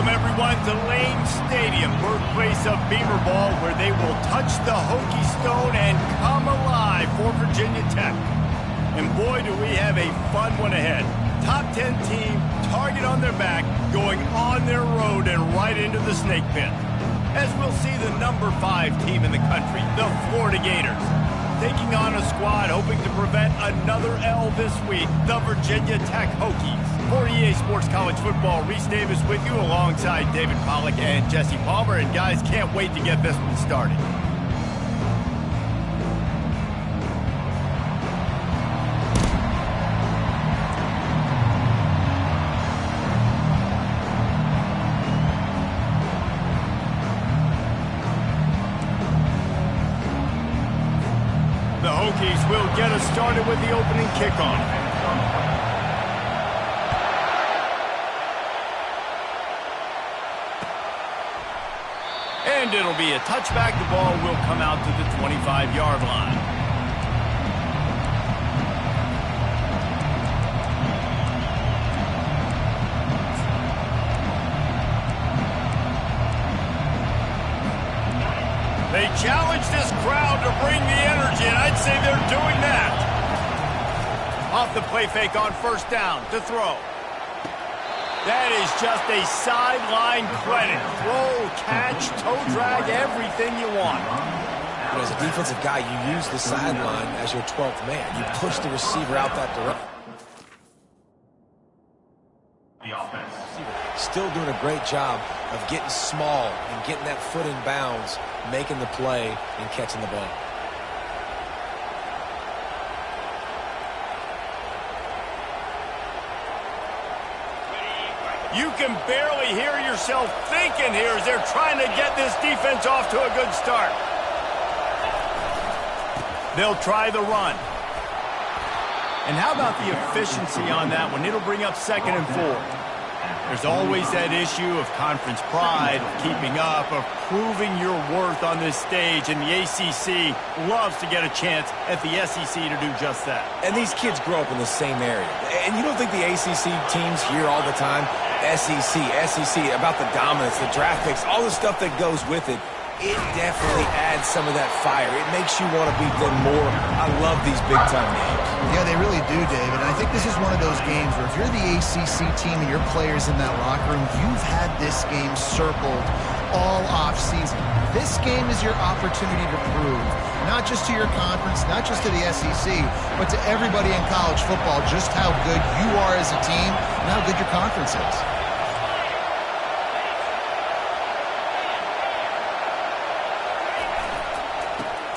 Welcome, everyone, to Lane Stadium, birthplace of Beamer Ball, where they will touch the Hokie Stone and come alive for Virginia Tech. And boy, do we have a fun one ahead. Top 10 team, target on their back, going on their road and right into the snake pit. As we'll see the number 5 team in the country, the Florida Gators, taking on a squad hoping to prevent another L this week, the Virginia Tech Hokies. For EA Sports College Football, Reese Davis with you alongside David Pollack and Jesse Palmer. And guys, can't wait to get this one started. The Hokies will get us started with the opening kickoff. And it'll be a touchback. The ball will come out to the 25-yard line. They challenge this crowd to bring the energy, and I'd say they're doing that. Off the play fake on first down to throw. That is just a sideline credit. Throw, catch, toe drag, everything you want. As a defensive guy, you use the sideline as your 12th man. You push the receiver out that direction. The offense. Still doing a great job of getting small and getting that foot in bounds, making the play and catching the ball. You can barely hear yourself thinking here as they're trying to get this defense off to a good start. They'll try the run. And how about the efficiency on that one? It'll bring up 2nd and 4. There's always that issue of conference pride, of keeping up, of proving your worth on this stage, and the ACC loves to get a chance at the SEC to do just that. And these kids grow up in the same area. And you don't think the ACC teams hear all the time, SEC, about the dominance, the draft picks, all the stuff that goes with it. It definitely adds some of that fire. It makes you want to beat them more. I love these big-time games. Yeah, they really do, David. And I think this is one of those games where if you're the ACC team and your players in that locker room, you've had this game circled all offseason. This game is your opportunity to prove, not just to your conference, not just to the SEC, but to everybody in college football, just how good you are as a team and how good your conference is.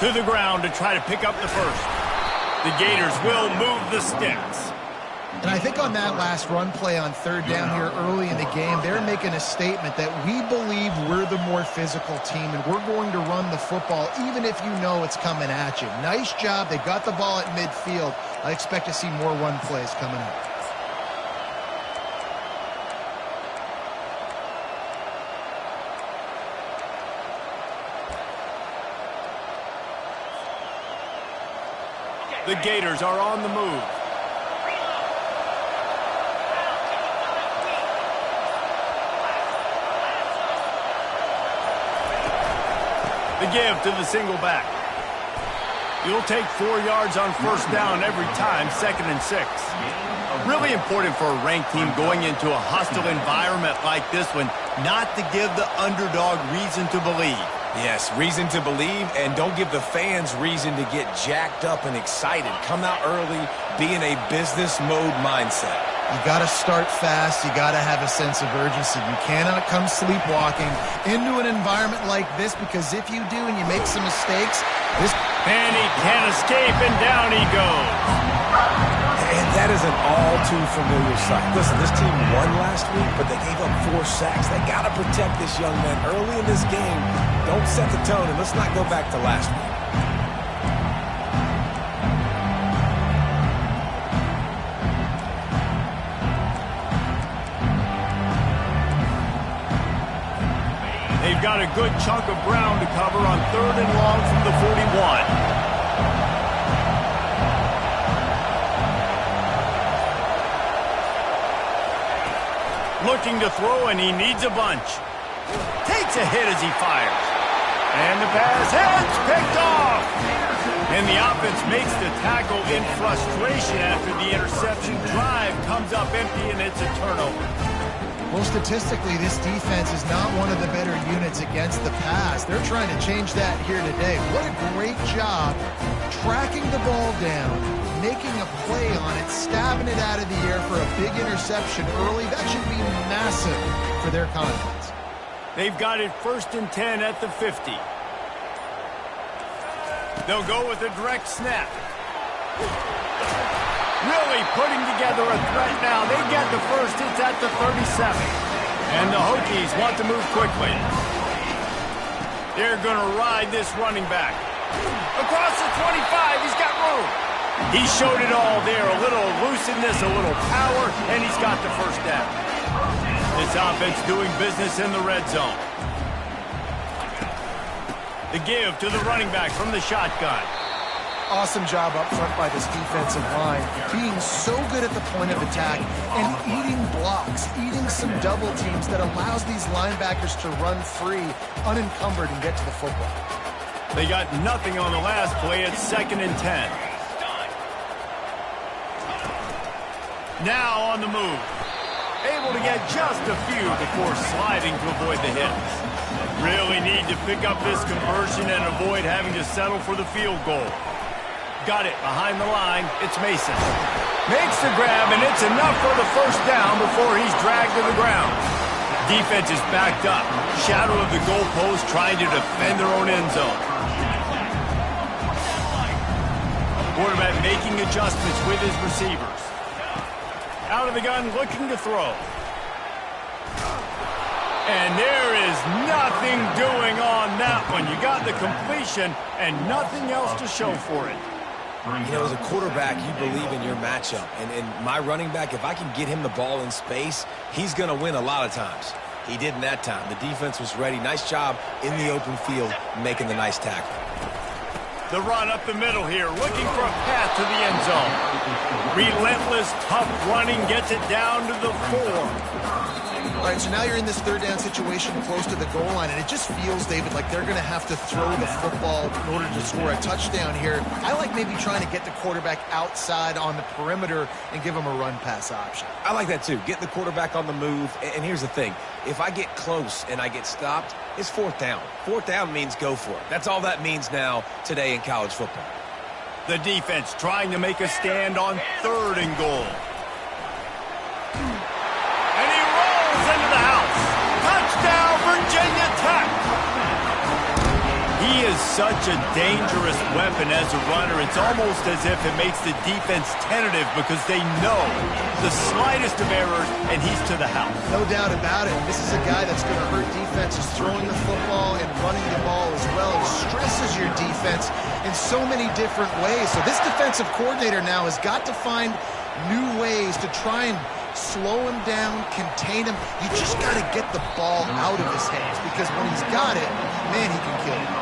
To the ground to try to pick up the first. The Gators will move the sticks. And I think on that last run play on 3rd down here early in the game, they're making a statement that we believe we're the more physical team and we're going to run the football even if you know it's coming at you. Nice job. They got the ball at midfield. I expect to see more run plays coming up. The Gators are on the move. The give to the single back. You'll take 4 yards on first down every time, 2nd and 6. Really important for a ranked team going into a hostile environment like this one, not to give the underdog reason to believe. Yes, reason to believe, and don't give the fans reason to get jacked up and excited. Come out early, be in a business mode mindset. You got to start fast. You got to have a sense of urgency. You cannot come sleepwalking into an environment like this, because if you do and you make some mistakes, and he can't escape, and down he goes. And that is an all-too-familiar sight. Listen, this team won last week, but they gave up 4 sacks. They got to protect this young man early in this game. Don't set the tone, and let's not go back to last week. They've got a good chunk of ground to cover on 3rd and long from the 41. looking to throw, and he needs a bunch. Takes a hit as he fires. And the pass hits, picked off. And the offense makes the tackle in frustration after the interception. Drive comes up empty, and it's a turnover. Well, statistically, this defense is not one of the better units against the pass. They're trying to change that here today. What a great job tracking the ball down, making a play on it, stabbing it out of the air for a big interception early. That should be massive for their confidence. They've got it 1st and 10 at the 50. They'll go with a direct snap. Really putting together a threat now. They get the first. It's at the 37. And the Hokies want to move quickly. They're going to ride this running back. Across the 25. He's got room. He showed it all there. A little elusiveness, a little power, and he's got the first down. This offense doing business in the red zone. The give to the running back from the shotgun. Awesome job up front by this defensive line, being so good at the point of attack and eating blocks, eating some double teams that allows these linebackers to run free, unencumbered, and get to the football. They got nothing on the last play. It's 2nd and 10. Now on the move. Able to get just a few before sliding to avoid the hits. Really need to pick up this conversion and avoid having to settle for the field goal. Got it behind the line. It's Mason. Makes the grab, and it's enough for the first down before he's dragged to the ground. Defense is backed up. Shadow of the goalpost trying to defend their own end zone. Quarterback making adjustments with his receivers. Out of the gun, looking to throw. And there is nothing doing on that one. You got the completion and nothing else to show for it. You know, as a quarterback, you believe in your matchup. And my running back, if I can get him the ball in space, he's going to win a lot of times. He did in that time. The defense was ready. Nice job in the open field making the nice tackle. The run up the middle here, looking for a path to the end zone. Relentless, tough running, gets it down to the 4. All right, so now you're in this 3rd down situation close to the goal line, and it just feels, David, like they're going to have to throw the football in order to score a touchdown here. I like maybe trying to get the quarterback outside on the perimeter and give him a run-pass option. I like that too. Get the quarterback on the move. And here's the thing. If I get close and I get stopped, it's 4th down. 4th down means go for it. That's all that means now today in college football. The defense trying to make a stand on 3rd and goal. And he rolls into the house. Touchdown, Virginia Tech. He is such a dangerous weapon as a runner. It's almost as if it makes the defense tentative because they know the slightest of errors, and he's to the house. No doubt about it. This is a guy that's going to hurt defenses throwing the football and running the ball as well. He stresses your defense in so many different ways. So this defensive coordinator now has got to find new ways to try and slow him down, contain him. You just got to get the ball out of his hands because when he's got it, man, he can kill you.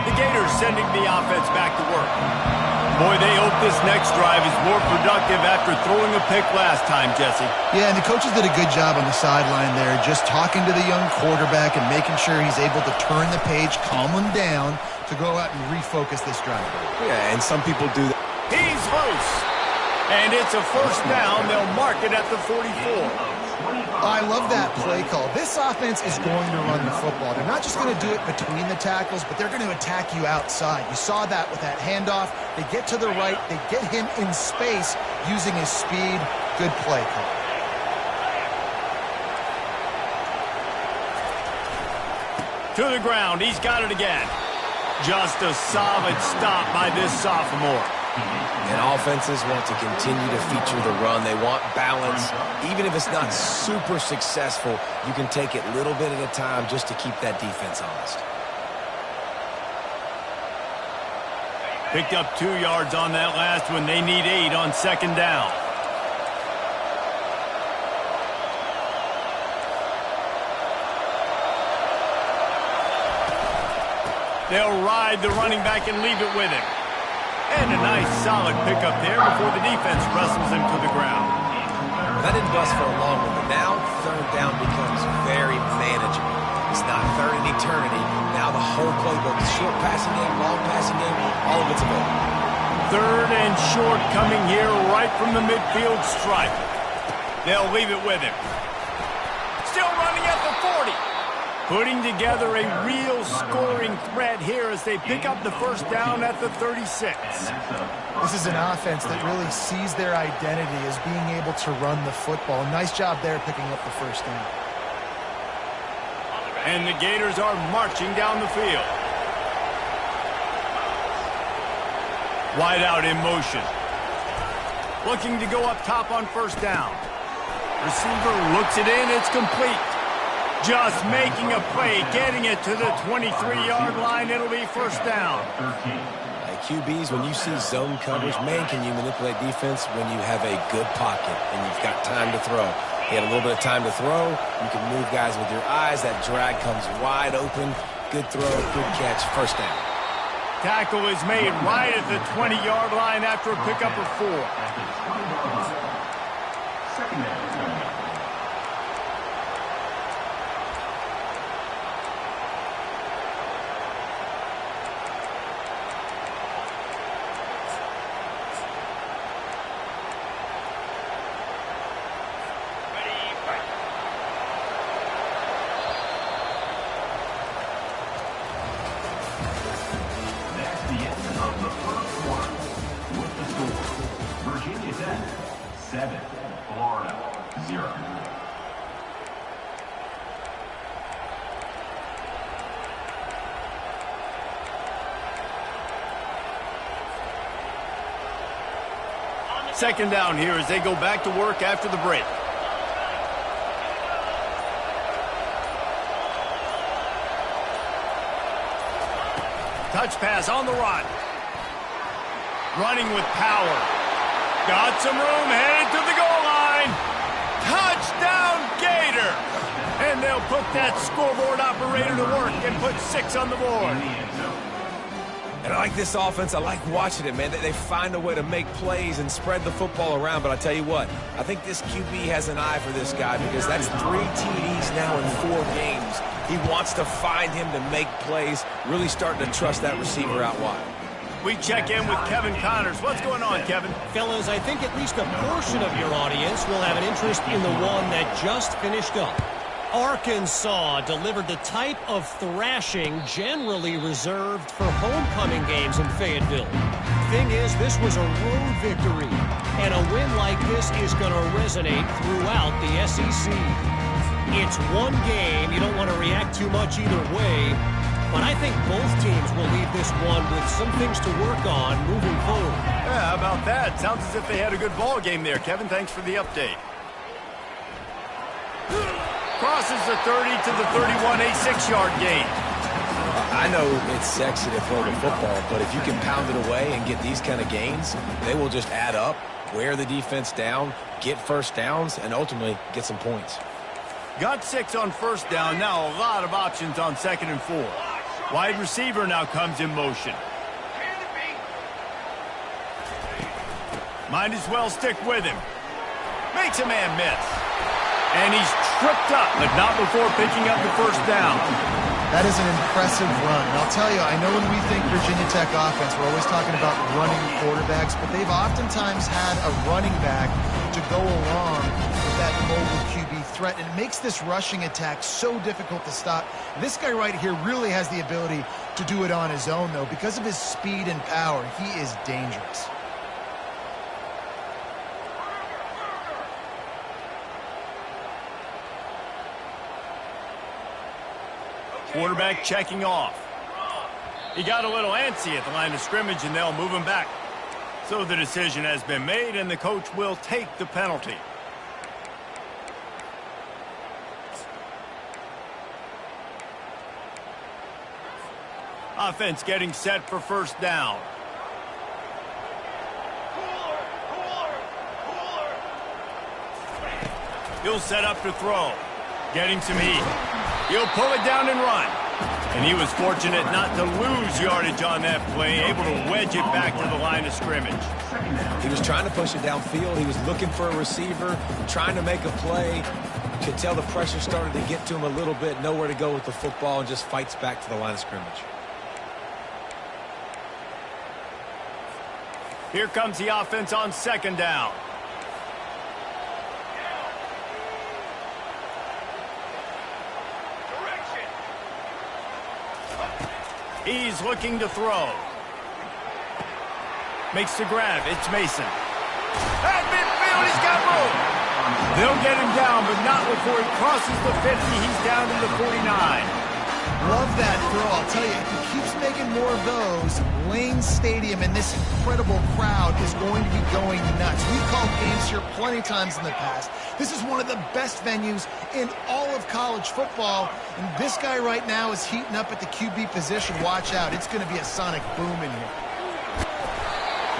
The Gators sending the offense back to work. Boy, they hope this next drive is more productive after throwing a pick last time, Jesse. Yeah, and the coaches did a good job on the sideline there, just talking to the young quarterback and making sure he's able to turn the page, calm him down to go out and refocus this drive. Yeah, and some people do that. He's loose. And it's a first down. They'll mark it at the 44. I love that play call. This offense is going to run the football. They're not just going to do it between the tackles, but they're going to attack you outside. You saw that with that handoff. They get to the right. They get him in space using his speed. Good play call. To the ground. He's got it again. Just a solid stop by this sophomore. And offenses want to continue to feature the run. They want balance. Even if it's not super successful, you can take it little bit at a time just to keep that defense honest. Picked up 2 yards on that last one. They need 8 on 2nd down. They'll ride the running back and leave it with him. And a nice solid pickup there before the defense wrestles him to the ground. That didn't bust for a long one, but now third down becomes very manageable. It's not third in eternity. Now the whole playbook, short passing game, long passing game, all of it's available. Third and short coming here right from the midfield stripe. They'll leave it with him. Still running at the 40. Putting together a real scoring threat here as they pick up the first down at the 36. This is an offense that really sees their identity as being able to run the football. Nice job there picking up the first down. And the Gators are marching down the field. Wide out in motion. Looking to go up top on first down. Receiver looks it in, it's complete. Just making a play, getting it to the 23-yard line. It'll be first down. Hey, QBs, when you see zone coverage, man, can you manipulate defense when you have a good pocket and you've got time to throw. He had a little bit of time to throw. You can move guys with your eyes. That drag comes wide open. Good throw, good catch, first down. Tackle is made right at the 20-yard line after a pickup of 4. Second down. Virginia Tech, 7. Florida, 0. Second down here as they go back to work after the break. Touch pass on the run. Running with power. Got some room, headed to the goal line. Touchdown, Gator! And they'll put that scoreboard operator to work and put 6 on the board. And I like this offense. I like watching it, man. They find a way to make plays and spread the football around. But I tell you what, I think this QB has an eye for this guy because that's 3 TDs now in 4 games. He wants to find him to make plays, really starting to trust that receiver out wide. We check in with Kevin Connors. What's going on, Kevin? Fellas, I think at least a portion of your audience will have an interest in the one that just finished up. Arkansas delivered the type of thrashing generally reserved for homecoming games in Fayetteville. Thing is, this was a road victory, and a win like this is going to resonate throughout the SEC. It's one game. You don't want to react too much either way, but I think both teams will leave this one with some things to work on moving forward. Yeah, how about that? Sounds as if they had a good ball game there, Kevin. Thanks for the update. Crosses the 30 to the 31, a 6-yard gain. I know it's sexy to throw the football, but if you can pound it away and get these kind of gains, they will just add up, wear the defense down, get first downs, and ultimately get some points. Got 6 on first down. Now a lot of options on 2nd and 4. Wide receiver now comes in motion. Might as well stick with him. Makes a man miss. And he's tripped up, but not before picking up the first down. That is an impressive run. And I'll tell you, I know when we think Virginia Tech offense, we're always talking about running quarterbacks, but they've oftentimes had a running back to go along with that mobile QB threat. And it makes this rushing attack so difficult to stop. This guy right here really has the ability to do it on his own, though. Because of his speed and power, he is dangerous. Quarterback checking off. He got a little antsy at the line of scrimmage, and they'll move him back. So the decision has been made, and the coach will take the penalty. Offense getting set for first down. He'll set up to throw. Getting some heat. He'll pull it down and run. And he was fortunate not to lose yardage on that play, able to wedge it back to the line of scrimmage. He was trying to push it downfield. He was looking for a receiver, trying to make a play. You could tell the pressure started to get to him a little bit, nowhere to go with the football, and just fights back to the line of scrimmage. Here comes the offense on second down. He's looking to throw. Makes the grab. It's Mason. At midfield, he's got room. They'll get him down, but not before he crosses the 50. He's down to the 49. Love that throw. I'll tell you, if he keeps making more of those, Lane Stadium and this incredible crowd is going to be going nuts. We've called games here plenty of times in the past. This is one of the best venues in all of college football, and this guy right now is heating up at the QB position. Watch out. It's going to be a sonic boom in here.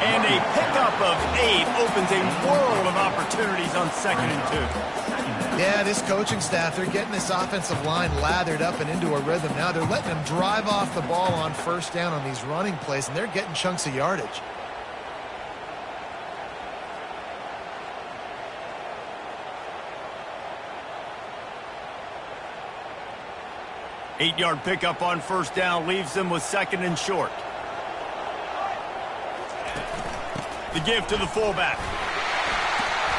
And a pickup of 8 opens a world of opportunities on 2nd and 2. Yeah, this coaching staff, they're getting this offensive line lathered up and into a rhythm now. They're letting them drive off the ball on first down on these running plays, and they're getting chunks of yardage. Eight-yard pickup on first down leaves them with 2nd and short. The give to the fullback.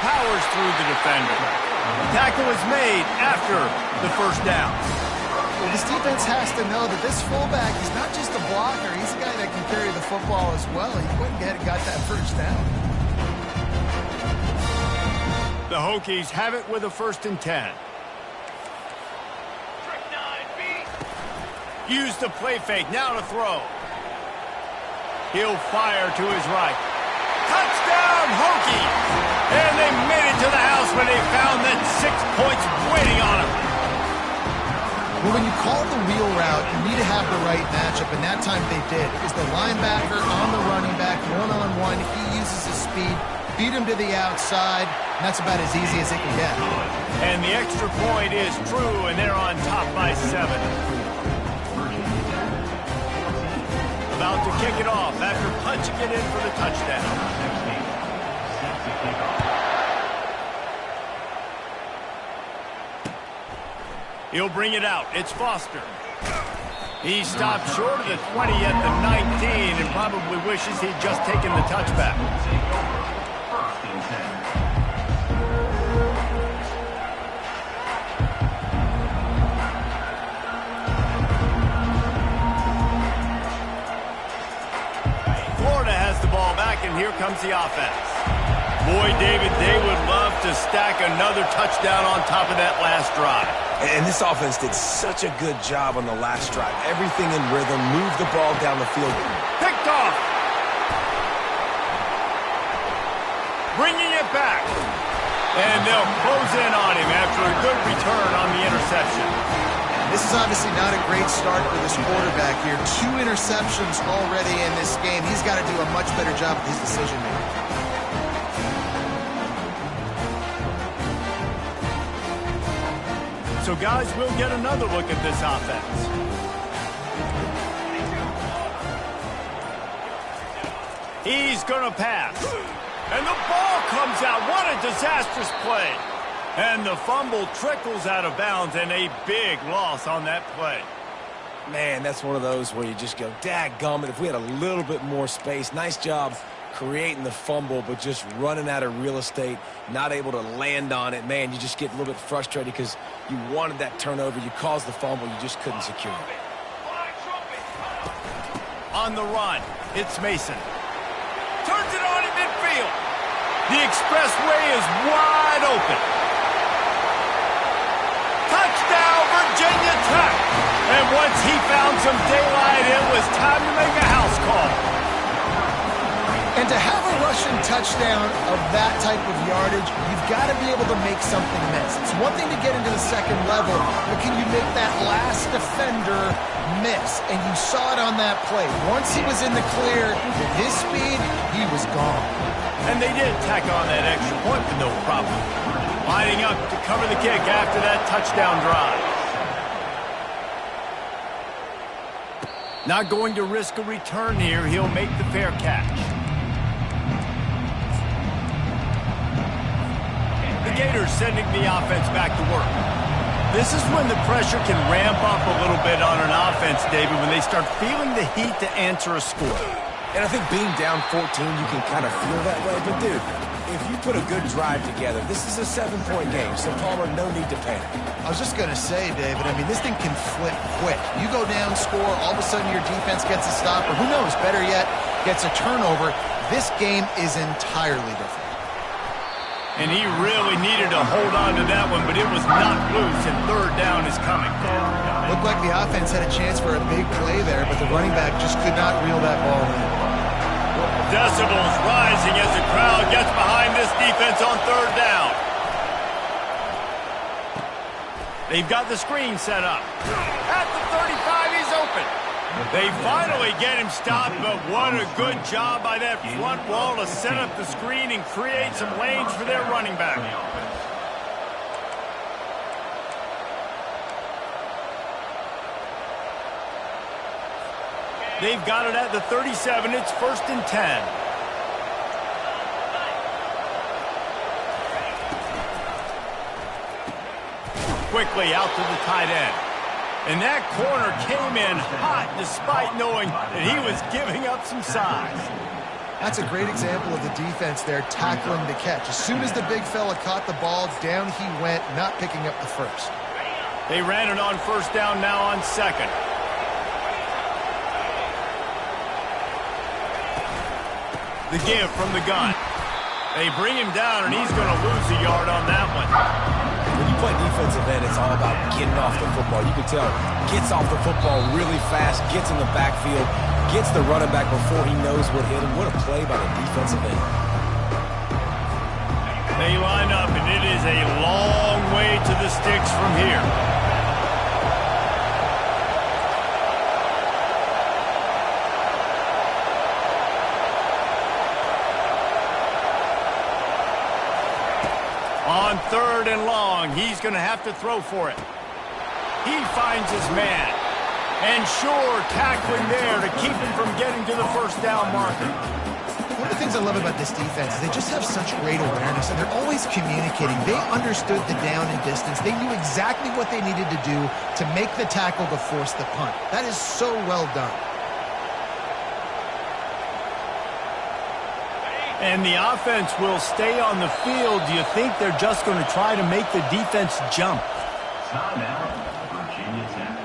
Powers through the defender. Tackle is made after the first down. Well, this defense has to know that this fullback is not just a blocker. He's a guy that can carry the football as well. He went ahead and got that first down. The Hokies have it with a 1st and 10. Use the play fake. Now to throw. He'll fire to his right. Touchdown, Hokies! And they made it to the house when they found that 6 points waiting on them. Well, when you call the wheel route, you need to have the right matchup, and that time they did. It was the linebacker on the running back, one-on-one. He uses his speed, beat him to the outside, and that's about as easy as it can get. And the extra point is true, and they're on top by 7. About to kick it off after punching it in for the touchdown. He'll bring it out. It's Foster. He stopped short of the 20 at the 19 and probably wishes he'd just taken the touchback. And here comes the offense. Boy, David, they would love to stack another touchdown on top of that last drive. And this offense did such a good job on the last drive. Everything in rhythm, moved the ball down the field. Picked off. Bringing it back. And they'll close in on him after a good return on the interception. This is obviously not a great start for this quarterback here. 2 interceptions already in this game. He's got to do a much better job with his decision-making. So, guys, we'll get another look at this offense. He's going to pass. And the ball comes out. What a disastrous play. And the fumble trickles out of bounds, and a big loss on that play. Man, that's one of those where you just go, dadgummit, if we had a little bit more space. Nice job creating the fumble, but just running out of real estate, not able to land on it. Man, you just get a little bit frustrated because you wanted that turnover. You caused the fumble. You just couldn't secure it. On the run, it's Mason. Turns it on in midfield. The expressway is wide open. Touchdown, Virginia Tech. And once he found some daylight, it was time to make a house call. And to have a rushing touchdown of that type of yardage, you've got to be able to make something miss. It's one thing to get into the second level, but can you make that last defender miss? And you saw it on that play. Once he was in the clear, with his speed, he was gone. And they did tack on that extra point with no problem. Lining up to cover the kick after that touchdown drive. Not going to risk a return here. He'll make the fair catch. The Gators sending the offense back to work. This is when the pressure can ramp up a little bit on an offense, David, when they start feeling the heat to answer a score. And I think being down 14, you can kind of feel that way. But, dude, if you put a good drive together, this is a 7-point game, so Palmer, no need to panic. I was just going to say, David, I mean, this thing can flip quick. You go down, score, all of a sudden your defense gets a stop, or who knows, better yet, gets a turnover. This game is entirely different. And he really needed to hold on to that one, but it was not loose, and third down is coming. Looked like the offense had a chance for a big play there, but the running back just could not reel that ball in. Decibels rising as the crowd gets behind this defense on third down. They've got the screen set up. At the 35, he's open. They finally get him stopped, but what a good job by that front wall to set up the screen and create some lanes for their running back. They've got it at the 37. It's 1st and 10. Quickly out to the tight end. And that corner came in hot despite knowing that he was giving up some size. That's a great example of the defense there tackling the catch. As soon as the big fella caught the ball, down he went, not picking up the first. They ran it on first down, now on second. The give from the gun. They bring him down, and he's going to lose a yard on that one. When you play defensive end, it's all about getting off the football. You can tell, gets off the football really fast, gets in the backfield, gets the running back before he knows what hit him. What a play by the defensive end. They line up, and it is a long way to the sticks from here. On third and long, he's going to have to throw for it. He finds his man. And sure, tackling there to keep him from getting to the first down marker. One of the things I love about this defense is they just have such great awareness, and they're always communicating. They understood the down and distance. They knew exactly what they needed to do to make the tackle to force the punt. That is so well done. And the offense will stay on the field. Do you think they're just going to try to make the defense jump? Timeout, Virginia Tech.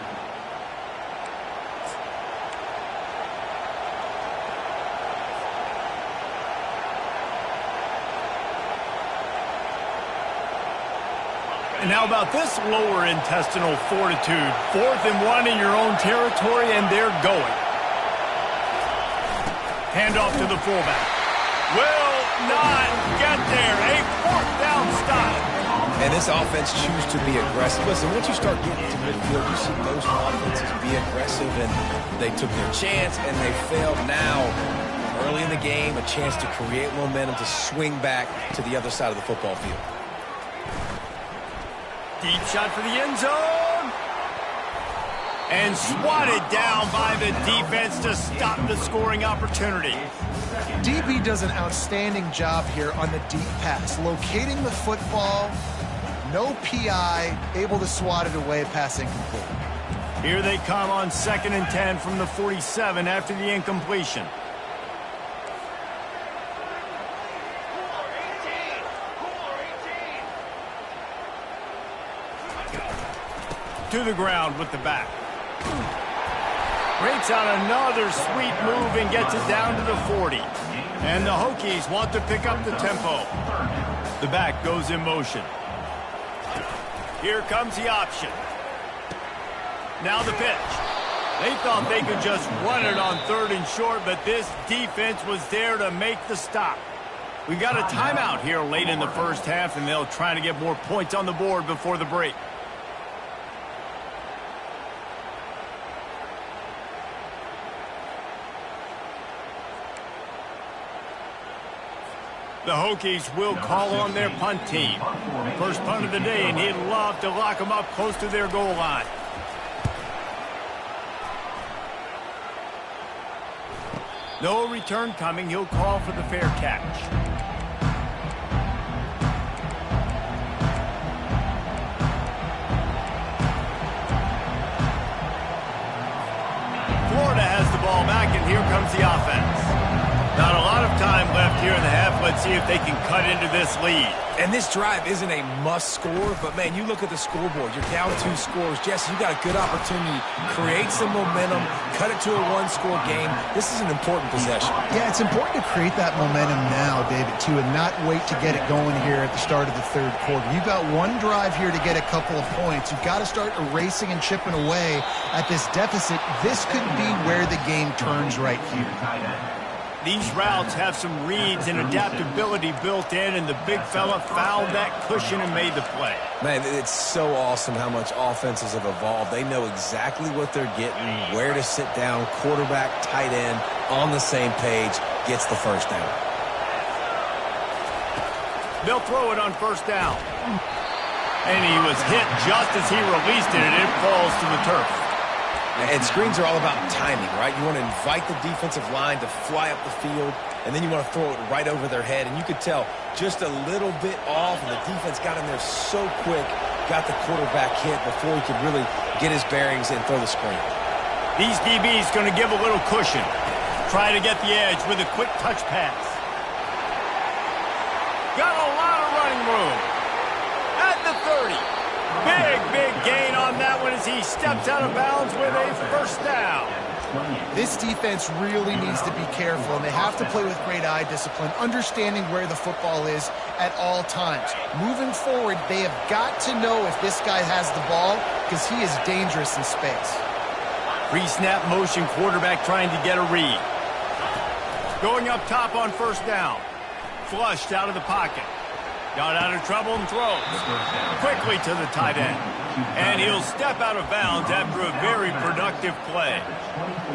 And how about this lower intestinal fortitude? 4th and 1 in your own territory, and they're going. Hand off to the fullback. Will not get there. A 4th down stop. And this offense chooses to be aggressive. Listen, once you start getting to midfield, you see most offenses be aggressive, and they took their chance, and they failed. Now, early in the game, a chance to create momentum to swing back to the other side of the football field. Deep shot for the end zone. And swatted down by the defense to stop the scoring opportunity. DB does an outstanding job here on the deep pass, locating the football, no PI, able to swat it away, pass incomplete. Here they come on 2nd and 10 from the 47 after the incompletion. To the ground with the back. Breaks out another sweet move and gets it down to the 40. And the Hokies want to pick up the tempo. The back goes in motion. Here comes the option. Now the pitch. They thought they could just run it on 3rd and short, but this defense was there to make the stop. We got a timeout here late in the first half, and they'll try to get more points on the board before the break. The Hokies will call on their punt team. First punt of the day, and he'd love to lock them up close to their goal line. No return coming. He'll call for the fair catch. Florida has the ball back, and here comes the offense. Not a lot of time left here in the half. Let's see if they can cut into this lead. And this drive isn't a must score, but man, you look at the scoreboard. You're down 2 scores. Jesse, you got a good opportunity. Create some momentum. Cut it to a 1-score game. This is an important possession. Yeah, it's important to create that momentum now, David, too, and not wait to get it going here at the start of the third quarter. You've got one drive here to get a couple of points. You've got to start erasing and chipping away at this deficit. This could be where the game turns right here. These routes have some reads and adaptability built in, and the big fella found that cushion and made the play. Man, it's so awesome how much offenses have evolved. They know exactly what they're getting, where to sit down, quarterback, tight end, on the same page, gets the first down. They'll throw it on first down. And he was hit just as he released it, and it falls to the turf. And screens are all about timing, right? You want to invite the defensive line to fly up the field, and then you want to throw it right over their head. And you could tell just a little bit off, and the defense got in there so quick, got the quarterback hit before he could really get his bearings and throw the screen. These DBs going to give a little cushion. Try to get the edge with a quick touch pass. Got a lot of running room. At the 30. Big gain on that one as he steps out of bounds with a first down. This defense really needs to be careful, and they have to play with great eye discipline, understanding where the football is at all times. Moving forward, they have got to know if this guy has the ball, because he is dangerous in space. Pre-snap motion quarterback trying to get a read. Going up top on first down. Flushed out of the pocket. Got out of trouble and throws. Quickly to the tight end. And he'll step out of bounds after a very productive play.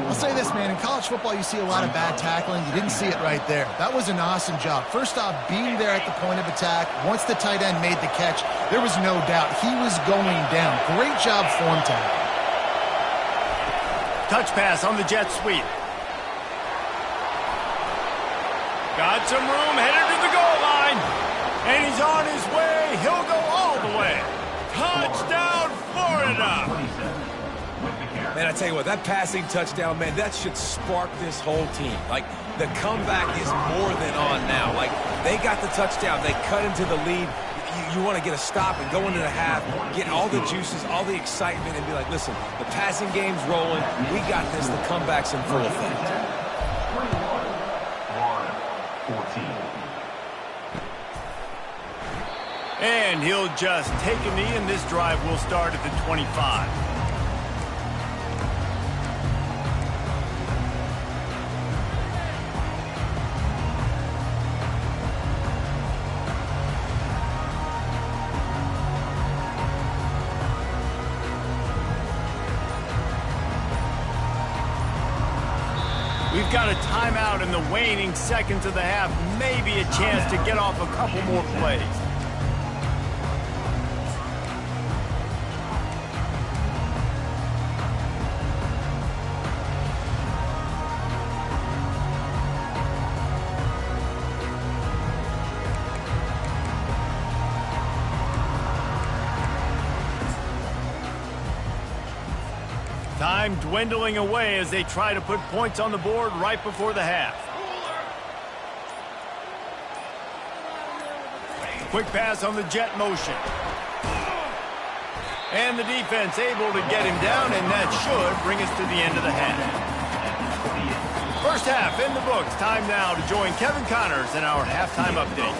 I'll say this, man. In college football, you see a lot of bad tackling. You didn't see it right there. That was an awesome job. First off, being there at the point of attack. Once the tight end made the catch, there was no doubt he was going down. Great job form tackle. Touch pass on the jet sweep. Got some room, headed to the goal line. And he's on his way. He'll go all the way. Touchdown, Florida. Man, I tell you what, that passing touchdown, man, that should spark this whole team. Like, the comeback is more than on now. Like, they got the touchdown. They cut into the lead. You want to get a stop and go into the half, get all the juices, all the excitement, and be like, listen, the passing game's rolling. We got this. The comeback's in full effect. 14. And he'll just take a knee, and this drive will start at the 25. We've got a timeout in the waning seconds of the half. Maybe a chance to get off a couple more plays. Time dwindling away as they try to put points on the board right before the half. Quick pass on the jet motion. And the defense able to get him down, and that should bring us to the end of the half. First half in the books. Time now to join Kevin Connors in our halftime update.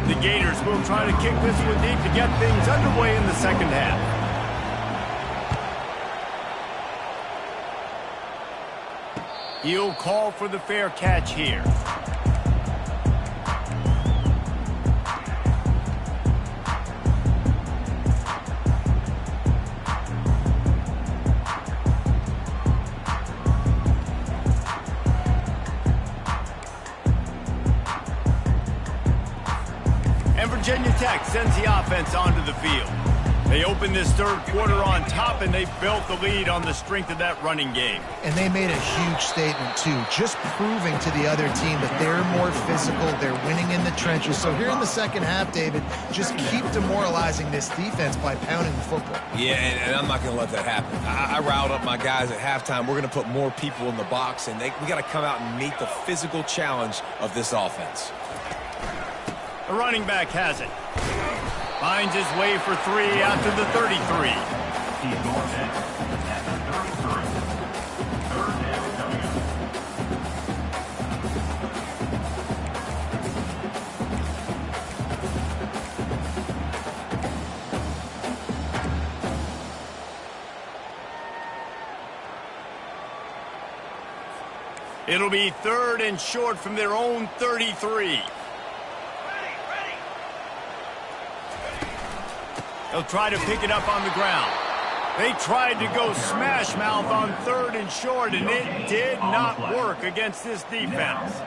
The Gators will try to kick this one deep to get things underway in the second half. He'll call for the fair catch here. Virginia Tech sends the offense onto the field. They opened this third quarter on top, and they built the lead on the strength of that running game. And they made a huge statement, too, just proving to the other team that they're more physical, they're winning in the trenches. So here in the second half, David, just keep demoralizing this defense by pounding the football. Yeah, and I'm not going to let that happen. I riled up my guys at halftime. We're going to put more people in the box, and we got to come out and meet the physical challenge of this offense. The running back has it. Finds his way for 3 after the 33. He's going next at the 33. Third down coming up. It'll be 3rd and short from their own 33. They'll try to pick it up on the ground. They tried to go smash mouth on 3rd and short, and it did not work against this defense.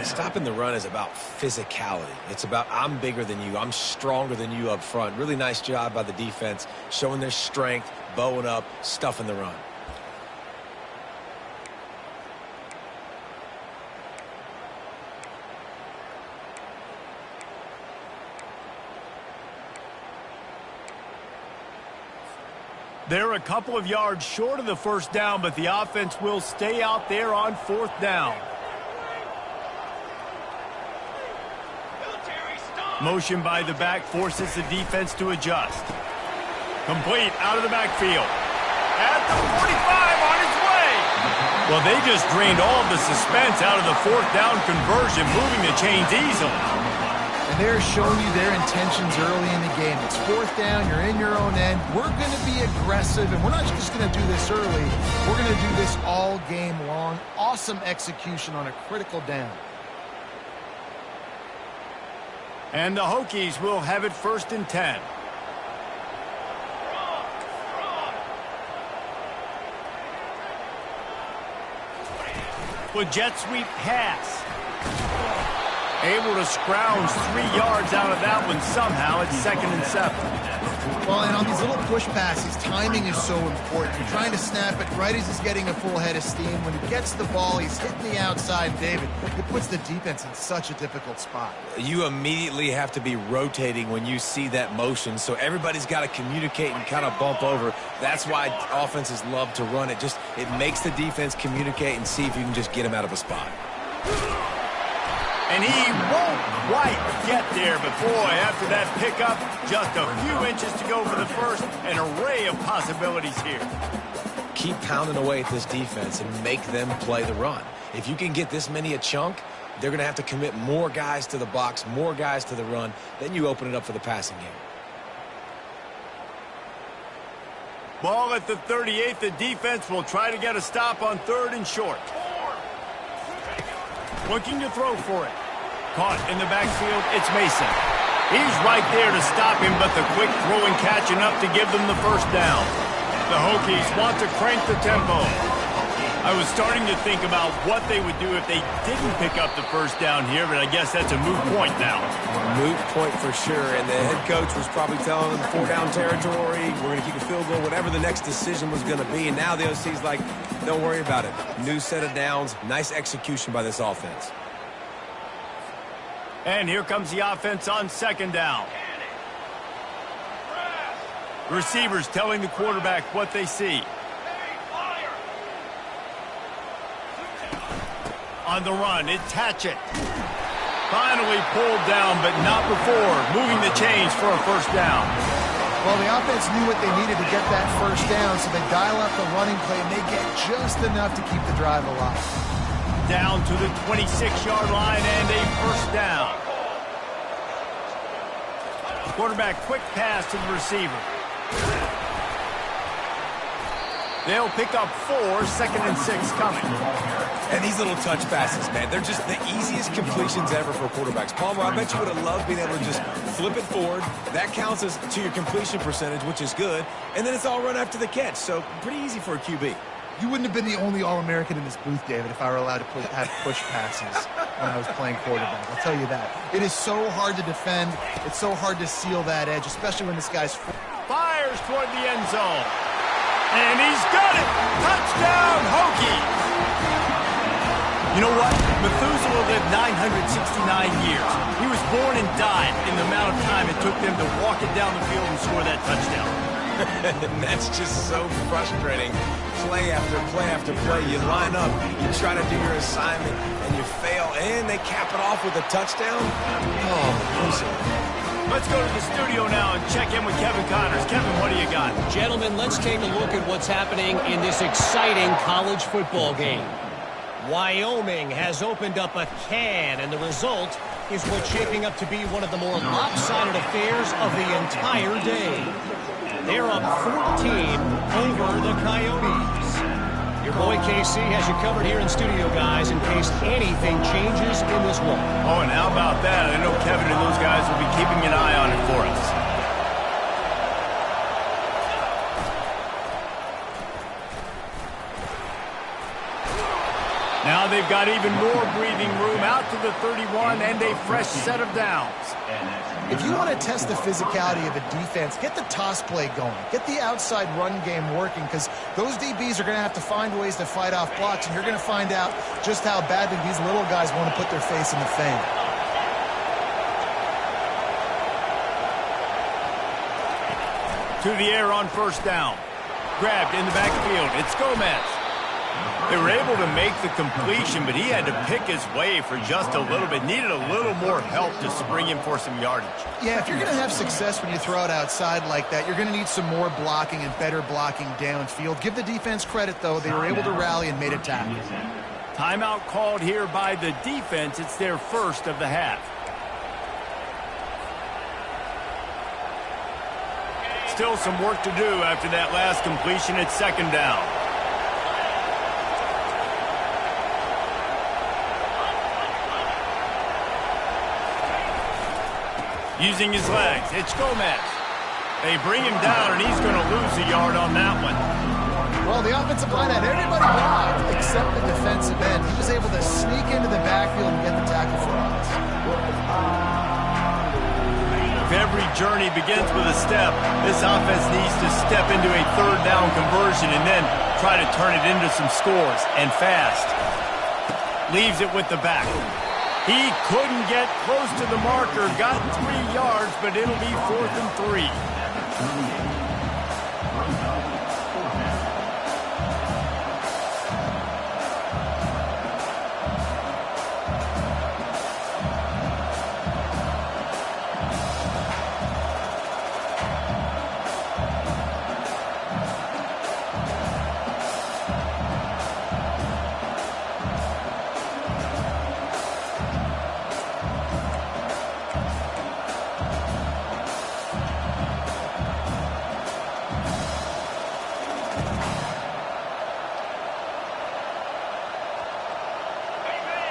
Stopping the run is about physicality. It's about I'm bigger than you, I'm stronger than you up front. Really nice job by the defense, showing their strength, bowing up, stuffing the run. They're a couple of yards short of the first down, but the offense will stay out there on 4th down. Motion by the back forces the defense to adjust. Complete out of the backfield. At the 45 on its way. Well, they just drained all of the suspense out of the 4th down conversion, moving the chains easily. And they're showing you their intentions early in the game. It's 4th down, you're in your own end. We're going to be aggressive, and we're not just going to do this early. We're going to do this all game long. Awesome execution on a critical down. And the Hokies will have it 1st and 10. With jet sweep pass. Able to scrounge 3 yards out of that one somehow. It's 2nd and 7. Well, and on these little push passes, timing is so important. You're trying to snap it right as he's getting a full head of steam. When he gets the ball, he's hitting the outside, David. It puts the defense in such a difficult spot. You immediately have to be rotating when you see that motion, so everybody's got to communicate and kind of bump over. That's why offenses love to run it. It makes the defense communicate and see if you can just get him out of a spot. And he won't quite get there, but boy, after that pickup, just a few inches to go for the first. An array of possibilities here. Keep pounding away at this defense and make them play the run. If you can get this many a chunk, they're going to have to commit more guys to the box, more guys to the run. Then you open it up for the passing game. Ball at the 38. The defense will try to get a stop on 3rd and short. Looking to throw for it. Caught in the backfield, it's Mason. He's right there to stop him, but the quick throw and catch enough to give them the first down. The Hokies want to crank the tempo. I was starting to think about what they would do if they didn't pick up the first down here, but I guess that's a moot point now. Moot point for sure, and the head coach was probably telling them 4-down territory, we're going to keep a field goal, whatever the next decision was going to be, and now the OC's like, don't worry about it. New set of downs, nice execution by this offense. And here comes the offense on 2nd down. Receivers telling the quarterback what they see. On the run, it's Hatchett. Finally pulled down, but not before moving the chains for a first down. Well, the offense knew what they needed to get that first down, so they dial up the running play, and they get just enough to keep the drive alive. Down to the 26-yard line and a first down. Quarterback quick pass to the receiver. They'll pick up 4, 2nd and 6 coming. And these little touch passes, man, they're just the easiest completions ever for quarterbacks. Palmer, I bet you would have loved being able to just flip it forward. That counts as to your completion percentage, which is good. And then it's all run after the catch, so pretty easy for a QB. You wouldn't have been the only All-American in this booth, David, if I were allowed to have push passes. when I was playing quarterback. I'll tell you that. It is so hard to defend. It's so hard to seal that edge, especially when this guy's... Fires toward the end zone. And he's got it! Touchdown, Hokies! You know what? Methuselah lived 969 years. He was born and died in the amount of time it took them to walk it down the field and score that touchdown. That's just so frustrating. Play after play after play. You line up, you try to do your assignment, and you fail, and they cap it off with a touchdown? Oh, Methuselah. Let's go to the studio now and check in with Kevin Connors. Kevin, what do you got? Gentlemen, let's take a look at what's happening in this exciting college football game. Wyoming has opened up a can, and the result is what's shaping up to be one of the more lopsided affairs of the entire day. They're up 14 over the Coyotes. Your boy KC has you covered here in studio, guys, in case anything changes in this one. Oh, and how about that? I know Kevin and those guys will be keeping an eye on it for us. Now they've got even more breathing room out to the 31 and a fresh set of downs. If you want to test the physicality of a defense, get the toss play going. Get the outside run game working, because those DBs are going to have to find ways to fight off blocks, and you're going to find out just how badly these little guys want to put their face in the fan. To the air on first down. Grabbed in the backfield. It's Gomez. They were able to make the completion, but he had to pick his way for just a little bit. Needed a little more help to spring him for some yardage. Yeah, if you're going to have success when you throw it outside like that, you're going to need some more blocking and better blocking downfield. Give the defense credit, though. They were able to rally and made a tackle. Timeout called here by the defense. It's their first of the half. Still some work to do after that last completion at second down. Using his legs, it's Gomez. They bring him down, and he's going to lose a yard on that one. Well, the offensive line had everybody blocked except the defensive end. He was able to sneak into the backfield and get the tackle for us. If every journey begins with a step, this offense needs to step into a third down conversion and then try to turn it into some scores, and fast. Leaves it with the back. He couldn't get close to the marker, got 3 yards, but it'll be 4th and 3.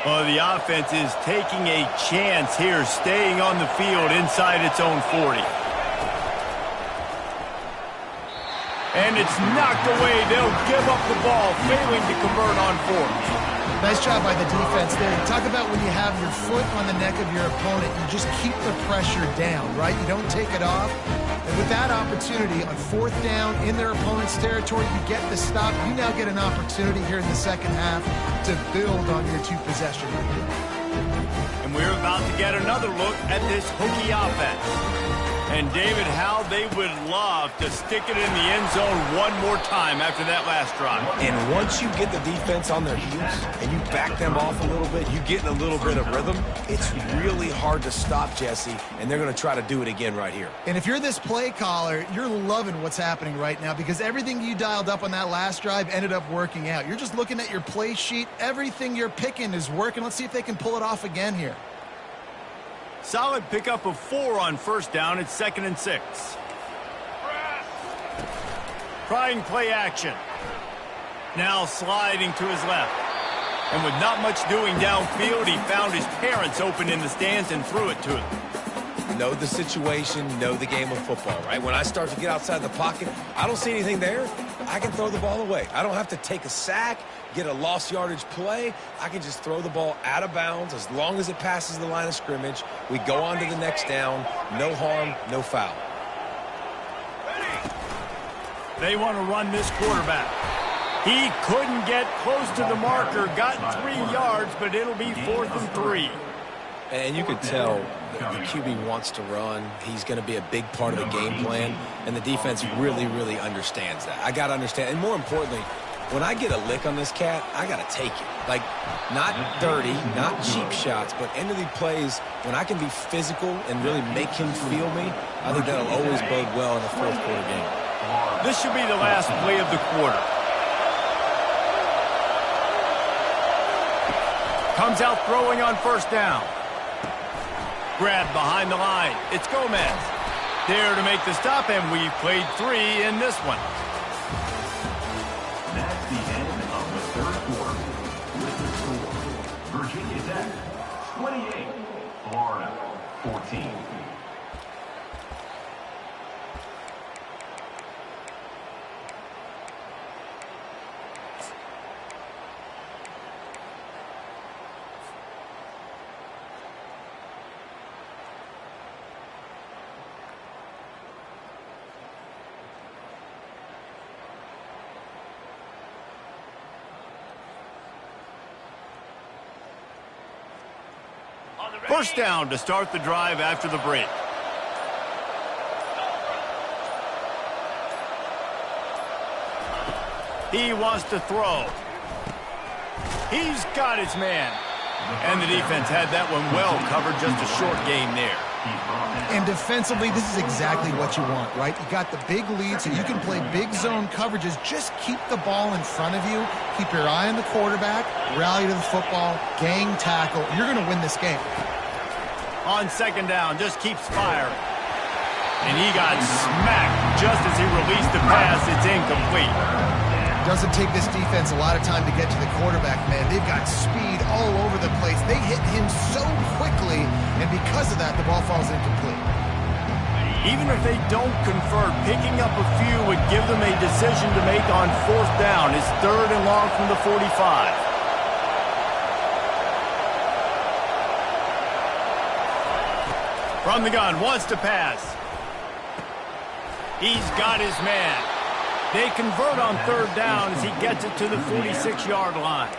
Well, the offense is taking a chance here, staying on the field inside its own 40. And it's knocked away. They'll give up the ball, failing to convert on 4th. Nice job by the defense there. You talk about when you have your foot on the neck of your opponent, you just keep the pressure down, right? You don't take it off. And with that opportunity on 4th down in their opponent's territory, you get the stop. You now get an opportunity here in the second half to build on your 2-possession lead. And we're about to get another look at this Hokie offense. And, David, how they would love to stick it in the end zone one more time after that last drive. And once you get the defense on their heels and you back them off a little bit, you get in a little bit of rhythm, it's really hard to stop, Jesse, and they're going to try to do it again right here. And if you're this play caller, you're loving what's happening right now, because everything you dialed up on that last drive ended up working out. You're just looking at your play sheet. Everything you're picking is working. Let's see if they can pull it off again here. Solid pickup of 4 on first down. It's 2nd and 6. Trying play action. Now sliding to his left. And with not much doing downfield, he found his parents open in the stands and threw it to him. Know the situation, know the game of football, right? When I start to get outside the pocket, I don't see anything there. I can throw the ball away. I don't have to take a sack, get a lost yardage play. I can just throw the ball out of bounds as long as it passes the line of scrimmage. We go on to the next down. No harm, no foul. They want to run this quarterback. He couldn't get close to the marker, got 3 yards, but it'll be 4th and 3. And you could tell the QB wants to run. He's going to be a big part of the game plan, and the defense really, really understands that. I got to understand, and more importantly, when I get a lick on this cat, I got to take it. Like, not dirty, not cheap shots, but end of the plays, when I can be physical and really make him feel me, I think that'll always bode well in a fourth quarter game. This should be the last play of the quarter. Comes out throwing on first down. Grabbed behind the line. It's Gomez. There to make the stop, and we've played 3 in this one. That's the end of the third quarter. With the score, Virginia Tech 28, Florida 14. First down to start the drive after the break. He wants to throw. He's got his man. And the defense had that one well covered, just a short game there. And defensively, this is exactly what you want, right? You got the big lead, so you can play big zone coverages. Just keep the ball in front of you. Keep your eye on the quarterback. Rally to the football. Gang tackle. You're going to win this game. On second down, just keeps firing. And he got smacked just as he released the pass. It's incomplete. Doesn't take this defense a lot of time to get to the quarterback, man. They've got speed all over the place. They hit him so quickly, and because of that, the ball falls incomplete. Even if they don't convert, picking up a few would give them a decision to make on fourth down. It's 3rd and long from the 45. From the gun, wants to pass. He's got his man. They convert on 3rd down as he gets it to the 46-yard line.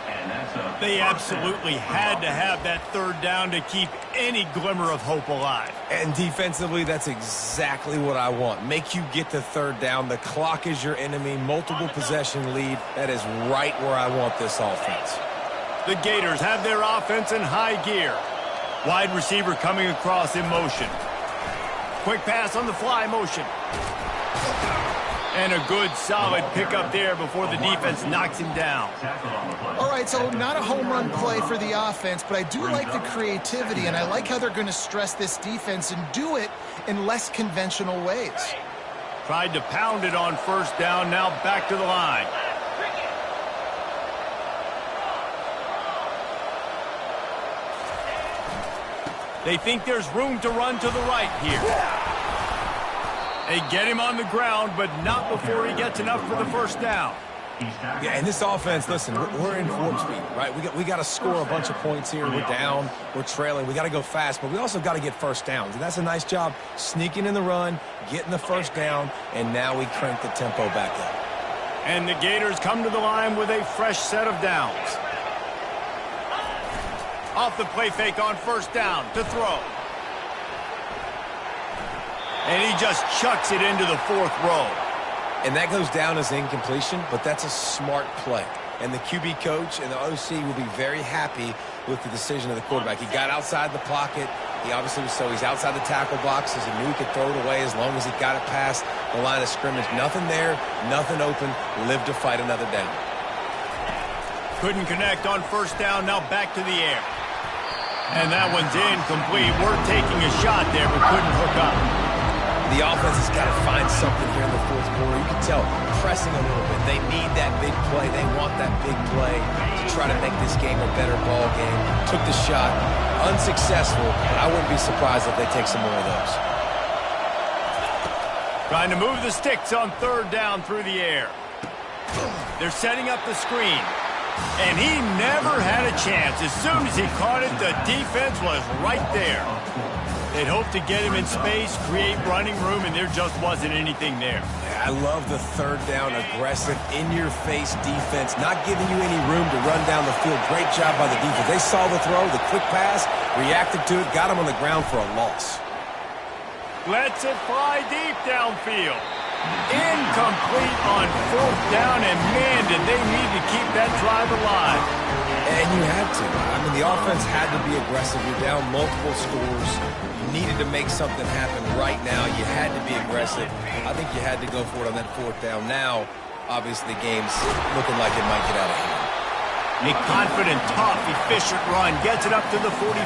They absolutely had to have that 3rd down to keep any glimmer of hope alive. And defensively, that's exactly what I want. Make you get to 3rd down. The clock is your enemy. Multiple possession lead. That is right where I want this offense. The Gators have their offense in high gear. Wide receiver coming across in motion. Quick pass on the fly motion. And a good, solid pickup there before the defense knocks him down. All right, so not a home run play for the offense, but I do like the creativity, and I like how they're going to stress this defense and do it in less conventional ways. Tried to pound it on first down, now back to the line. They think there's room to run to the right here. They get him on the ground, but not before he gets enough for the first down. Yeah, and this offense, listen, we're in warp speed, right? We got to score a bunch of points here. We're down, we're trailing. We got to go fast, but we also got to get first downs. And that's a nice job sneaking in the run, getting the first down, and now we crank the tempo back up. And the Gators come to the line with a fresh set of downs. Off the play fake on first down to throw. And he just chucks it into the 4th row. And that goes down as incompletion, but that's a smart play. And the QB coach and the OC will be very happy with the decision of the quarterback. He got outside the pocket. He obviously was he's outside the tackle boxes. He knew he could throw it away as long as he got it past the line of scrimmage. Nothing there, nothing open. Live to fight another down. Couldn't connect on first down, now back to the air. And that one's incomplete. We're taking a shot there, but couldn't hook up. The offense has got to find something here in the 4th quarter. You can tell, pressing a little bit. They need that big play. They want that big play to try to make this game a better ball game. Took the shot. Unsuccessful, but I wouldn't be surprised if they take some more of those. Trying to move the sticks on 3rd down through the air. They're setting up the screen. And he never had a chance. As soon as he caught it, the defense was right there. They'd hoped to get him in space, create running room, and there just wasn't anything there. I love the third down, aggressive, in-your-face defense, not giving you any room to run down the field. Great job by the defense. They saw the throw, the quick pass, reacted to it, got him on the ground for a loss. Lets it fly deep downfield. Incomplete on 4th down, and man, did they need to keep that drive alive. And you had to. I mean, the offense had to be aggressive. You're down multiple scores. You needed to make something happen right now. You had to be aggressive. I think you had to go for it on that 4th down. Now, obviously, the game's looking like it might get out of hand. A confident, tough, efficient run gets it up to the 44.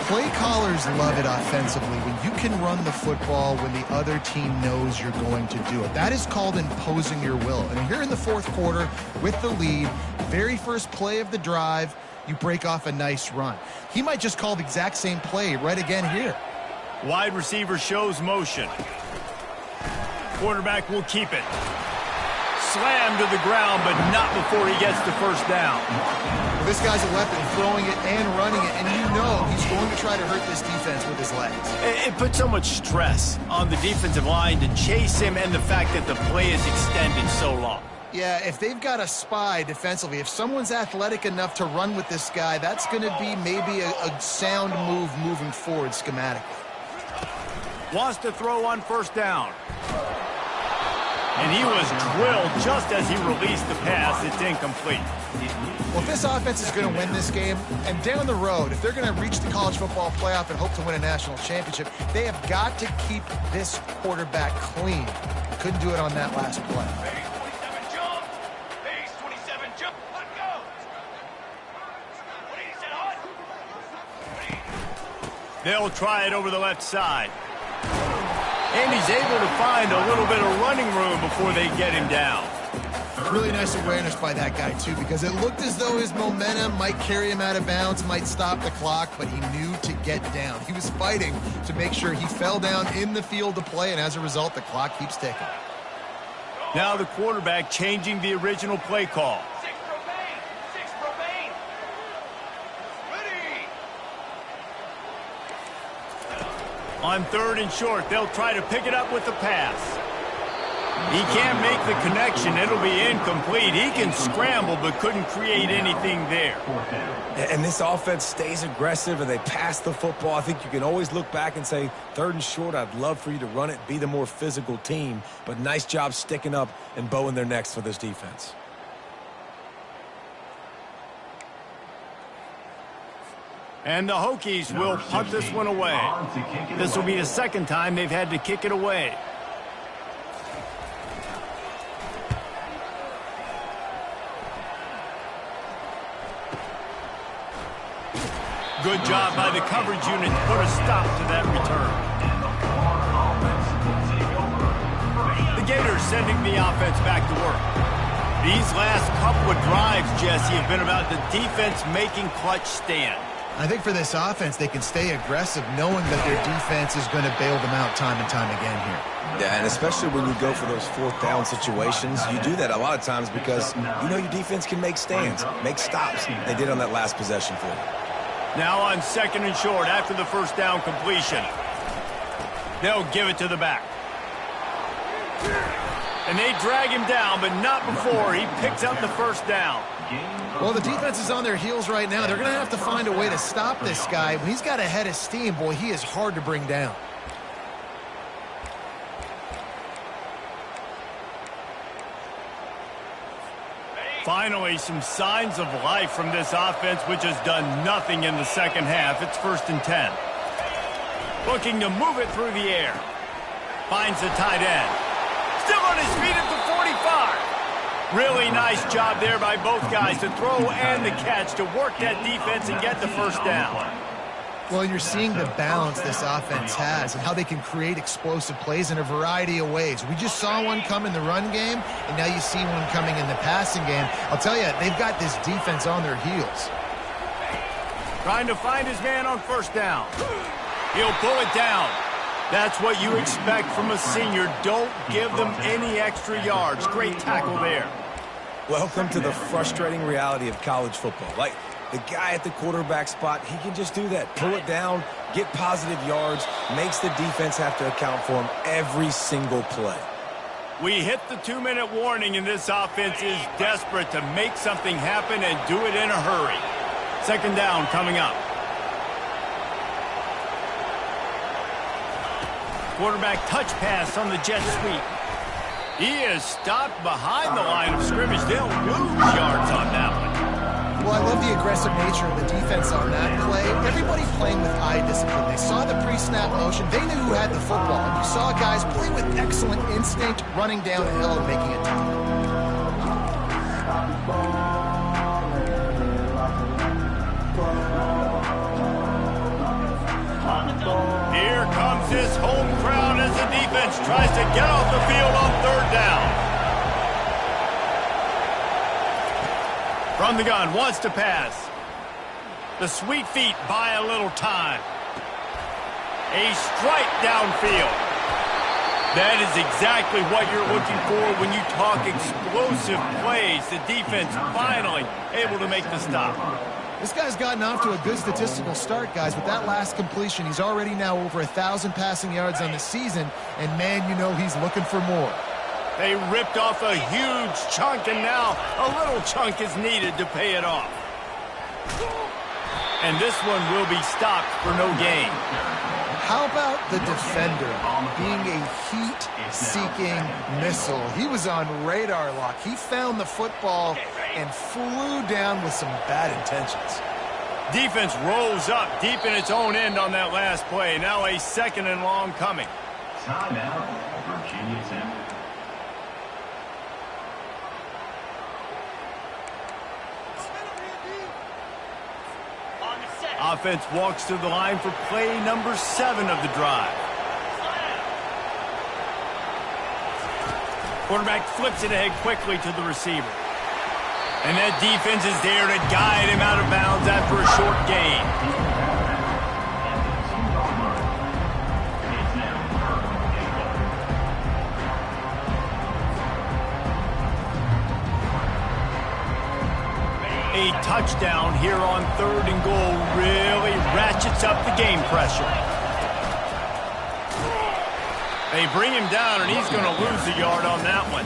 Play callers love it offensively when you can run the football when the other team knows you're going to do it. That is called imposing your will. And here in the 4th quarter with the lead, very first play of the drive, you break off a nice run. He might just call the exact same play right again here. Wide receiver shows motion. Quarterback will keep it. Slammed to the ground, but not before he gets the first down. This guy's a weapon, throwing it and running it, and you know he's going to try to hurt this defense with his legs. It puts so much stress on the defensive line to chase him, and the fact that the play is extended so long. Yeah, if they've got a spy defensively, if someone's athletic enough to run with this guy, that's going to be maybe a sound move moving forward schematically. Wants to throw on 1st down. And he was drilled just as he released the pass. It's incomplete. Well, if this offense is going to win this game, and down the road, if they're going to reach the college football playoff and hope to win a national championship, they have got to keep this quarterback clean. Couldn't do it on that last play. Base 27 jump. Base 27 jump. Let go. What he said, hot. They'll try it over the left side. And he's able to find a little bit of running room before they get him down. Really nice awareness by that guy, too, because it looked as though his momentum might carry him out of bounds, might stop the clock, but he knew to get down. He was fighting to make sure he fell down in the field to play, and as a result, the clock keeps ticking. Now the quarterback changing the original play call. 6 propane. 6 propane. Ready. On 3rd and short, they'll try to pick it up with the pass. He can't make the connection. It'll be incomplete. He can scramble, but couldn't create anything there. And this offense stays aggressive, and they pass the football. I think you can always look back and say, 3rd and short, I'd love for you to run it, be the more physical team. But nice job sticking up and bowing their necks for this defense. And the Hokies will punt this one away. This will be the 2nd time they've had to kick it away. Good job by the coverage unit to put a stop to that return. The Gators sending the offense back to work. These last couple of drives, Jesse, have been about the defense making clutch stand. I think for this offense, they can stay aggressive knowing that their defense is going to bail them out time and time again here. Yeah, and especially when you go for those 4th down situations, you do that a lot of times because you know your defense can make stands, make stops. They did on that last possession for you. Now on 2nd and short after the 1st down completion. They'll give it to the back. And they drag him down, but not before he picks up the 1st down. Well, the defense is on their heels right now. They're going to have to find a way to stop this guy. When he's got a head of steam, boy, he is hard to bring down. Finally, some signs of life from this offense, which has done nothing in the 2nd half. It's 1st and 10. Looking to move it through the air. Finds the tight end. Still on his feet at the 45. Really nice job there by both guys to throw and the catch to work that defense and get the 1st down. Well, you're seeing the balance this offense has and how they can create explosive plays in a variety of ways. We just saw one come in the run game, and now you see one coming in the passing game. I'll tell you, they've got this defense on their heels. Trying to find his man on 1st down. He'll pull it down. That's what you expect from a senior. Don't give them any extra yards. Great tackle there. Welcome to the frustrating reality of college football. Like, the guy at the quarterback spot, he can just do that. Pull it down, get positive yards, makes the defense have to account for him every single play. We hit the 2-minute warning, and this offense is desperate to make something happen and do it in a hurry. Second down coming up. Quarterback touch pass on the jet sweep. He is stopped behind the line of scrimmage. They'll lose yards on that one. Well, I love the aggressive nature of the defense on that play. Everybody playing with eye discipline. They saw the pre-snap motion. They knew who had the football. And you saw guys play with excellent instinct, running down the hill and making a tackle. Here comes his home crowd as the defense tries to get off the field on third down. From the gun, wants to pass. The sweet feet buy a little time. A strike downfield. That is exactly what you're looking for when you talk explosive plays. The defense finally able to make the stop. This guy's gotten off to a good statistical start, guys. With that last completion, he's already now over 1,000 passing yards on the season, and man, you know he's looking for more. They ripped off a huge chunk, and now a little chunk is needed to pay it off. And this one will be stopped for no gain. How about the defender being a heat-seeking missile? He was on radar lock. He found the football and flew down with some bad intentions. Defense rolls up deep in its own end on that last play. Now a second and long coming. Timeout, Virginia Tech. Offense walks to the line for play number 7 of the drive. Quarterback flips it ahead quickly to the receiver. And that defense is there to guide him out of bounds after a short gain. A touchdown here on third and goal really ratchets up the game pressure. They bring him down, and he's going to lose a yard on that one.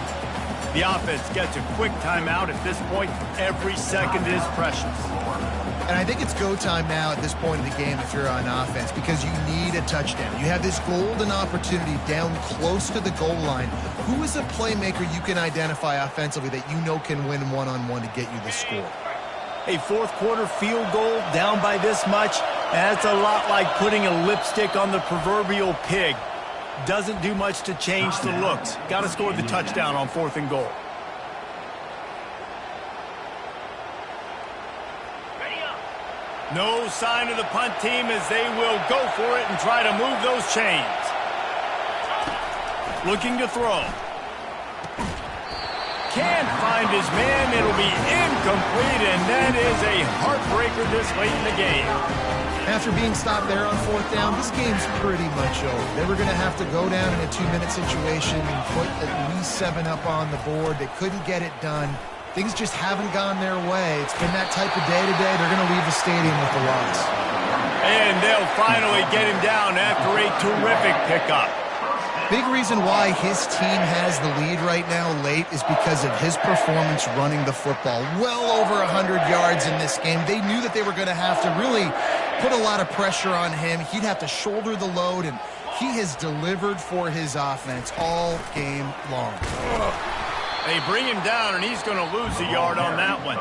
The offense gets a quick timeout. At this point, every second is precious. And I think it's go time now at this point in the game if you're on offense, because you need a touchdown. You have this golden opportunity down close to the goal line. Who is a playmaker you can identify offensively that you know can win one-on-one to get you the score? A fourth quarter field goal down by this much, that's a lot like putting a lipstick on the proverbial pig. Doesn't do much to change the looks. Got to score the touchdown on fourth and goal. No sign of the punt team as they will go for it and try to move those chains. Looking to throw. Can't find his man. It'll be incomplete, and that is a heartbreaker this late in the game. After being stopped there on fourth down, this game's pretty much over. They were going to have to go down in a 2-minute situation and put at least 7 up on the board. They couldn't get it done. Things just haven't gone their way. It's been that type of day today. They're going to leave the stadium with a loss. And they'll finally get him down after a terrific pickup. Big reason why his team has the lead right now late is because of his performance running the football. Well over 100 yards in this game. They knew that they were going to have to really put a lot of pressure on him. He'd have to shoulder the load, and he has delivered for his offense all game long. They bring him down, and he's going to lose a yard on that one.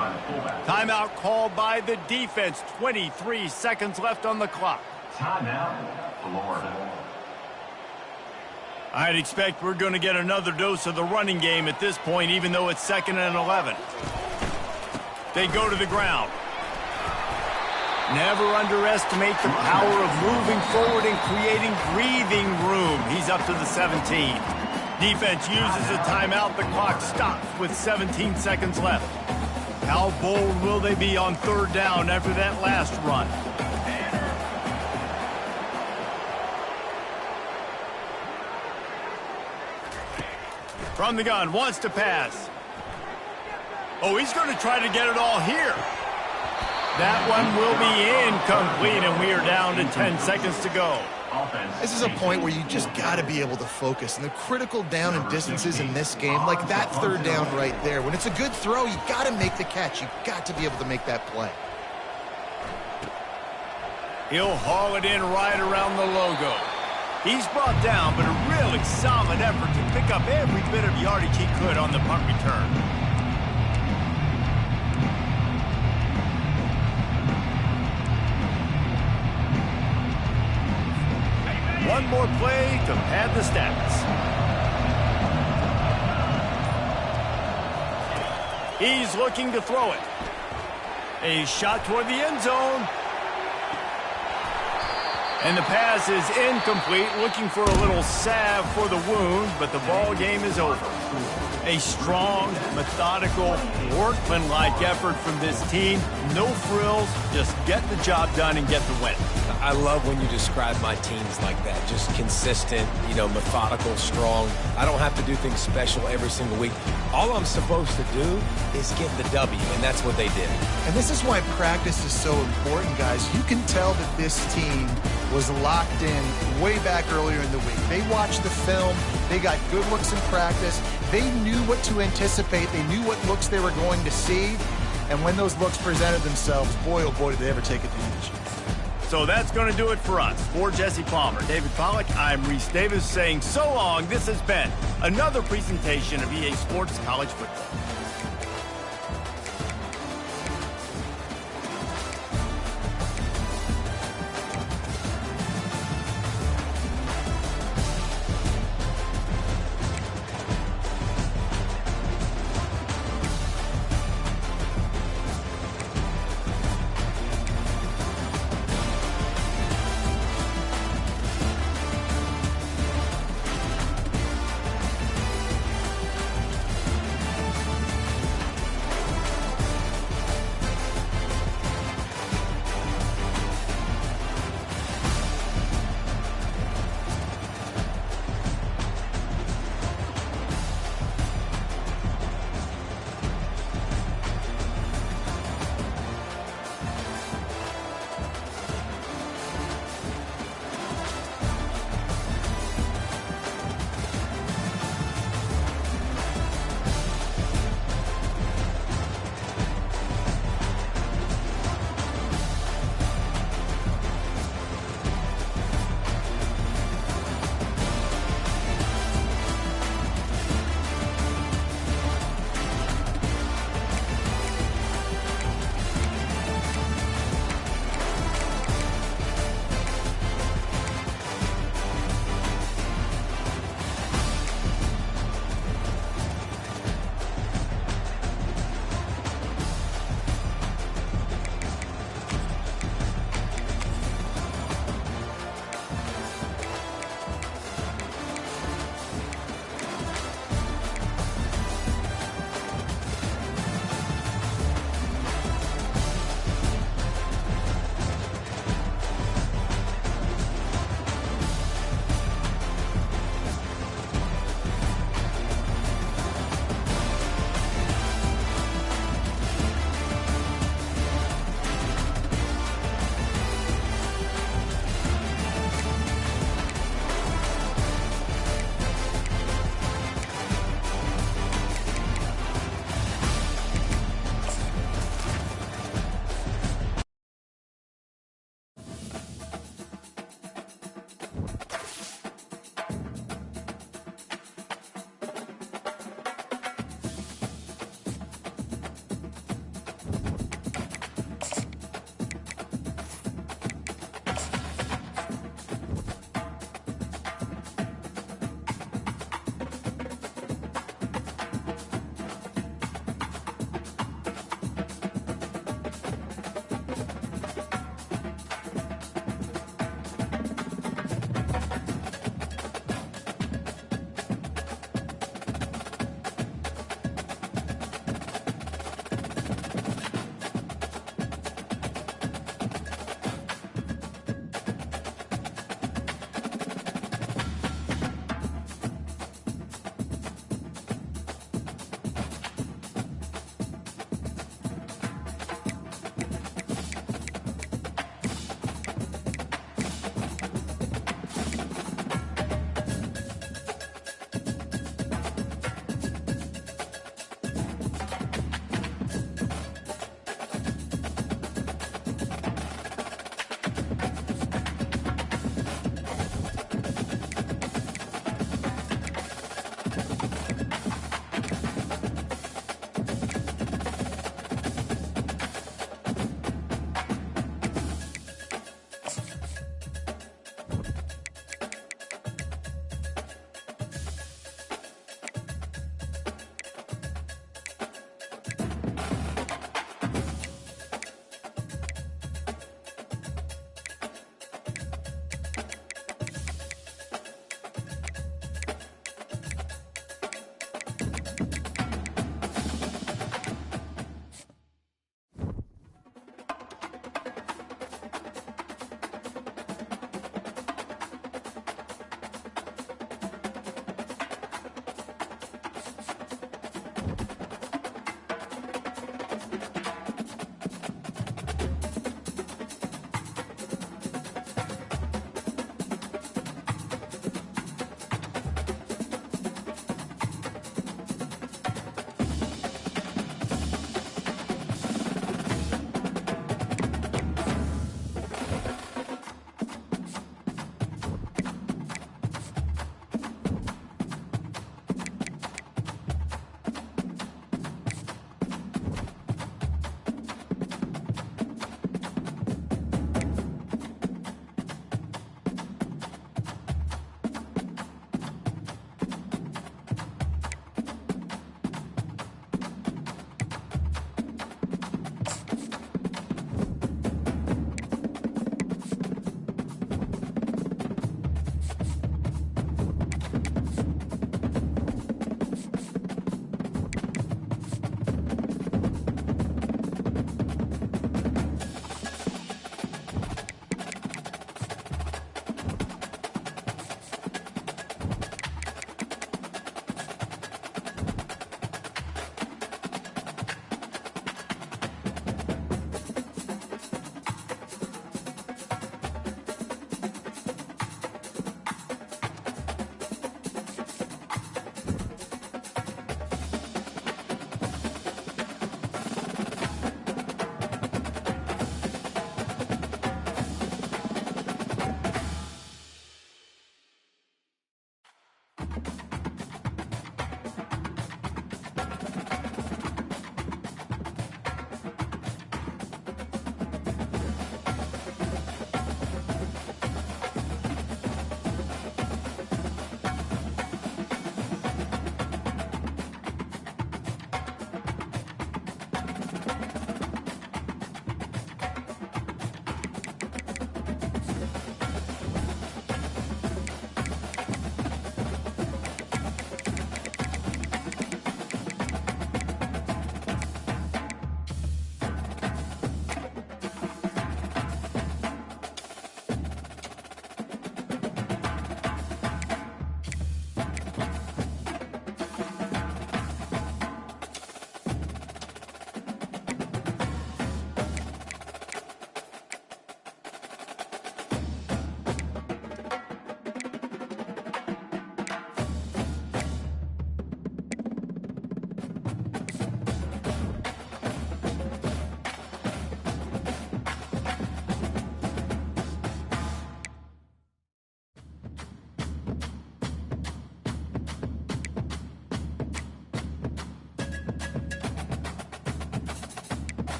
Timeout called by the defense. 23 seconds left on the clock. Timeout, Florida. I'd expect we're going to get another dose of the running game at this point, even though it's 2nd and 11. They go to the ground. Never underestimate the power of moving forward and creating breathing room. He's up to the 17. Defense uses a timeout. The clock stops with 17 seconds left. How bold will they be on third down after that last run? From the gun, wants to pass. Oh, he's going to try to get it all here. That one will be incomplete, and we are down to 10 seconds to go. This is a point where you just got to be able to focus. And the critical down and distances in this game, like that third down right there, when it's a good throw, you got to make the catch. You got to be able to make that play. He'll haul it in right around the logo. He's brought down, but a really solid effort to pick up every bit of yardage he could on the punt return. One more play to pad the stats. He's looking to throw it. A shot toward the end zone. And the pass is incomplete, looking for a little salve for the wound, but the ball game is over. A strong, methodical, workmanlike effort from this team. No frills, just get the job done and get the win. I love when you describe my teams like that. Just consistent, methodical, strong. I don't have to do things special every single week. All I'm supposed to do is get the W, and that's what they did. And this is why practice is so important, guys. You can tell that this team was locked in way back earlier in the week. They watched the film. They got good looks in practice. They knew what to anticipate. They knew what looks they were going to see. And when those looks presented themselves, boy, oh boy, did they ever take advantage. So that's going to do it for us. For Jesse Palmer, David Pollack, I'm Reese Davis saying so long. This has been another presentation of EA Sports College Football.